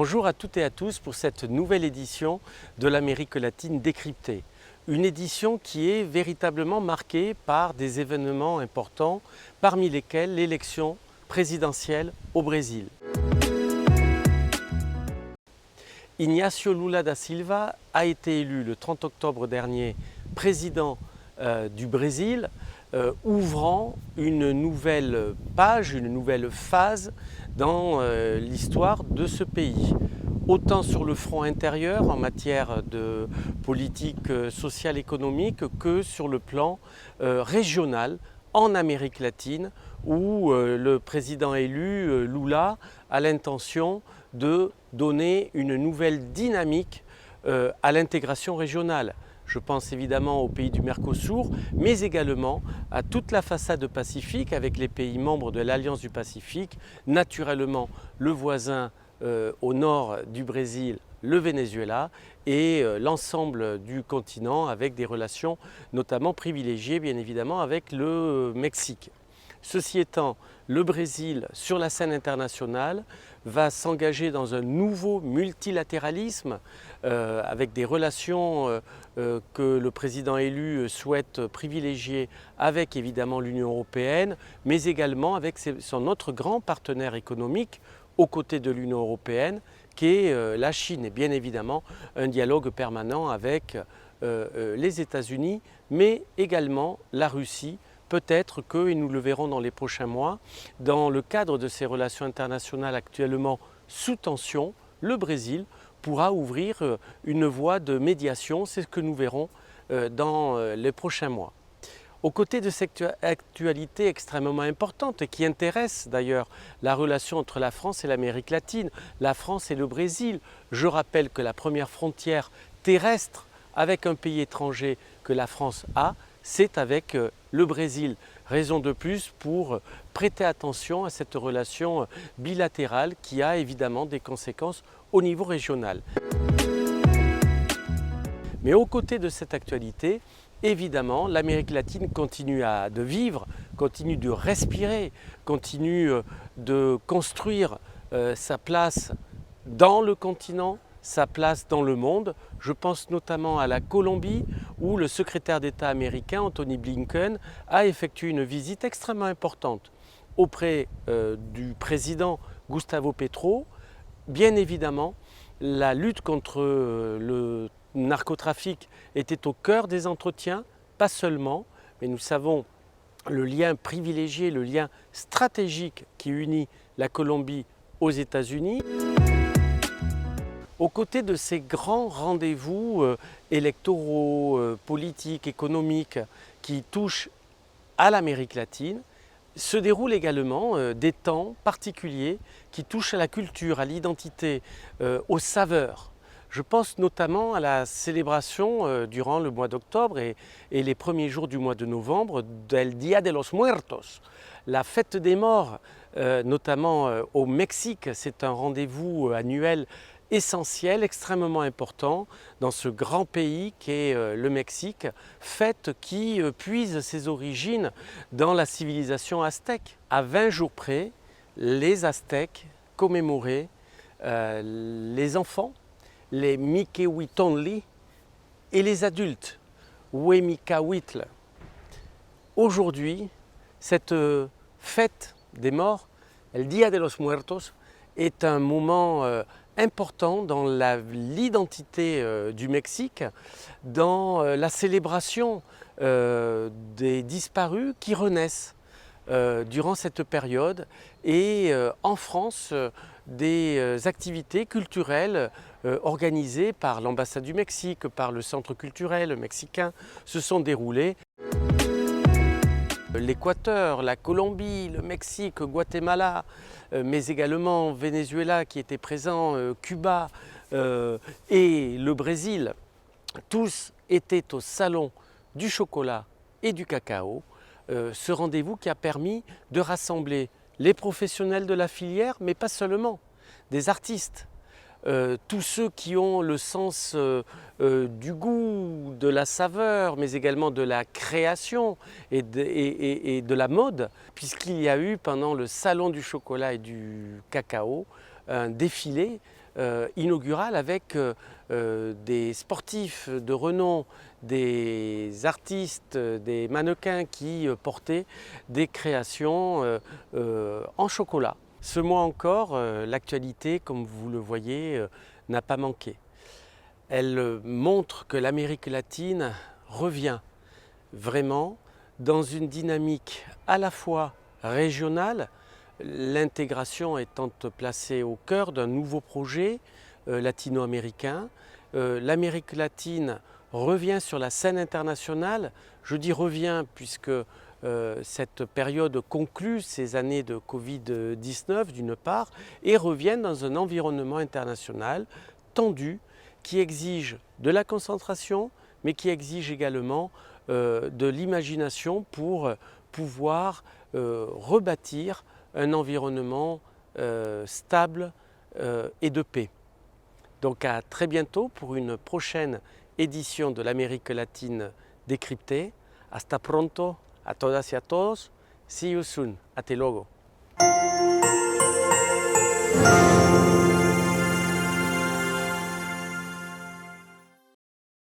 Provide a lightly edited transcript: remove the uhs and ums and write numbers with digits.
Bonjour à toutes et à tous pour cette nouvelle édition de l'Amérique latine décryptée. Une édition qui est véritablement marquée par des événements importants, parmi lesquels l'élection présidentielle au Brésil. Ignacio Lula da Silva a été élu le 30 octobre dernier président du Brésil, ouvrant une nouvelle page, une nouvelle phase dans l'histoire de ce pays. Autant sur le front intérieur en matière de politique sociale économique que sur le plan régional en Amérique latine où le président élu, Lula, a l'intention de donner une nouvelle dynamique à l'intégration régionale. Je pense évidemment aux pays du Mercosur, mais également à toute la façade pacifique avec les pays membres de l'Alliance du Pacifique, naturellement le voisin au nord du Brésil, le Venezuela, et l'ensemble du continent avec des relations notamment privilégiées bien évidemment avec le Mexique. Ceci étant, le Brésil, sur la scène internationale, va s'engager dans un nouveau multilatéralisme avec des relations que le président élu souhaite privilégier avec évidemment l'Union européenne, mais également avec son autre grand partenaire économique aux côtés de l'Union européenne, qui est la Chine, et bien évidemment un dialogue permanent avec les États-Unis, mais également la Russie. Peut-être que, et nous le verrons dans les prochains mois, dans le cadre de ces relations internationales actuellement sous tension, le Brésil pourra ouvrir une voie de médiation. C'est ce que nous verrons dans les prochains mois. Aux côtés de cette actualité extrêmement importante et qui intéresse d'ailleurs la relation entre la France et l'Amérique latine, la France et le Brésil, je rappelle que la première frontière terrestre avec un pays étranger que la France a, c'est avec le Brésil. Raison de plus pour prêter attention à cette relation bilatérale qui a évidemment des conséquences au niveau régional. Mais aux côtés de cette actualité, évidemment, l'Amérique latine continue de vivre, continue de respirer, continue de construire sa place dans le continent, sa place dans le monde. Je pense notamment à la Colombie où le secrétaire d'État américain Antony Blinken a effectué une visite extrêmement importante auprès du président Gustavo Petro. Bien évidemment, la lutte contre le narcotrafic était au cœur des entretiens, pas seulement, mais nous savons le lien privilégié, le lien stratégique qui unit la Colombie aux États-Unis. Aux côtés de ces grands rendez-vous électoraux, politiques, économiques qui touchent à l'Amérique latine, se déroulent également des temps particuliers qui touchent à la culture, à l'identité, aux saveurs. Je pense notamment à la célébration durant le mois d'octobre et les premiers jours du mois de novembre del Día de los Muertos, la fête des morts, notamment au Mexique. C'est un rendez-vous annuel essentiel, extrêmement important dans ce grand pays qu'est le Mexique, fête qui puise ses origines dans la civilisation aztèque. À 20 jours près, les Aztèques commémoraient les enfants, les Miquehuitonli, et les adultes, Huemicahuitl. Aujourd'hui, cette fête des morts, el Día de los Muertos, est un moment important dans l'identité du Mexique, dans la célébration des disparus qui renaissent durant cette période et en France des activités culturelles organisées par l'ambassade du Mexique, par le centre culturel mexicain se sont déroulées. L'Équateur, la Colombie, le Mexique, Guatemala, mais également Venezuela qui était présent, Cuba et le Brésil, tous étaient au salon du chocolat et du cacao. Ce rendez-vous qui a permis de rassembler les professionnels de la filière, mais pas seulement, des artistes, tous ceux qui ont le sens du goût, de la saveur, mais également de la création et de la mode, puisqu'il y a eu pendant le salon du chocolat et du cacao un défilé inaugurale avec des sportifs de renom, des artistes, des mannequins qui portaient des créations en chocolat. Ce mois encore, l'actualité, comme vous le voyez, n'a pas manqué. Elle montre que l'Amérique latine revient vraiment dans une dynamique à la fois régionale, l'intégration étant placée au cœur d'un nouveau projet latino-américain. L'Amérique latine revient sur la scène internationale. Je dis revient puisque cette période conclut ces années de Covid-19 d'une part et revient dans un environnement international tendu qui exige de la concentration mais qui exige également de l'imagination pour pouvoir rebâtir un environnement stable et de paix. Donc à très bientôt pour une prochaine édition de l'Amérique latine décryptée. Hasta pronto a todas y a todos. See you soon. Hasta luego.